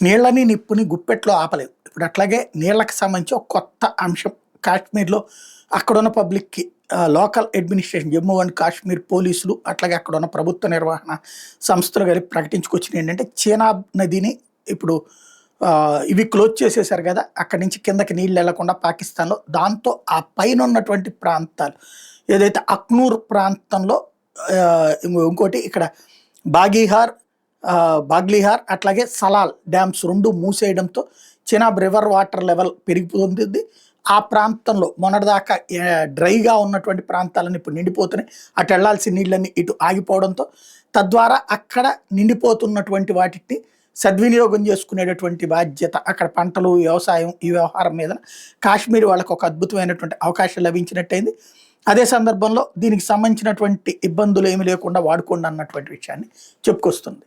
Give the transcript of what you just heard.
నీళ్ళని నిప్పుని గుప్పెట్లో ఆపలేవు. ఇప్పుడు అట్లాగే నీళ్ళకి సంబంధించి ఒక కొత్త అంశం కాశ్మీర్‌లో అక్కడున్న పబ్లిక్‌కి local administration Jammu and Kashmir పోలీసులు అట్లాగే అక్కడున్న ప్రభుత్వ నిర్వహణ సంస్థలు కలిపి ప్రకటించుకొచ్చినయి ఏంటంటే చీనాబ్ నదిని ఇప్పుడు ఇవి క్లోజ్ చేసేసారు కదా! అక్కడి నుంచి కిందకి నీళ్ళు ఎళ్ళకుండా పాకిస్తాన్‌లో. దాంతో ఆ పైనున్నటువంటి ప్రాంతాలు ఏదైతే అఖ్నూర్ ప్రాంతంలో ఇంకోటి ఇక్కడ బాగీహార్ బాగ్లీహార్ అట్లాగే సలాల్ డ్యామ్స్ 2 మూసేయడంతో చినాబ్ రివర్ వాటర్ లెవెల్ పెరిగిపోతుంది. ఆ ప్రాంతంలో మొన్నటిదాకా డ్రైగా ఉన్నటువంటి ప్రాంతాలన్నీ ఇప్పుడు నిండిపోతున్నాయి. అటు వెళ్లాల్సిన నీళ్ళన్నీ ఇటు ఆగిపోవడంతో తద్వారా అక్కడ నిండిపోతున్నటువంటి వాటిని సద్వినియోగం చేసుకునేటటువంటి బాధ్యత అక్కడ పంటలు, వ్యవసాయం ఈ వ్యవహారం మీద కాశ్మీర్ వాళ్ళకి ఒక అద్భుతమైనటువంటి అవకాశం లభించినట్టయింది. అదే సందర్భంలో దీనికి సంబంధించినటువంటి ఇబ్బందులు ఏమి లేకుండా వాడుకోండి అన్నటువంటి విషయాన్ని చెప్పుకొస్తుంది.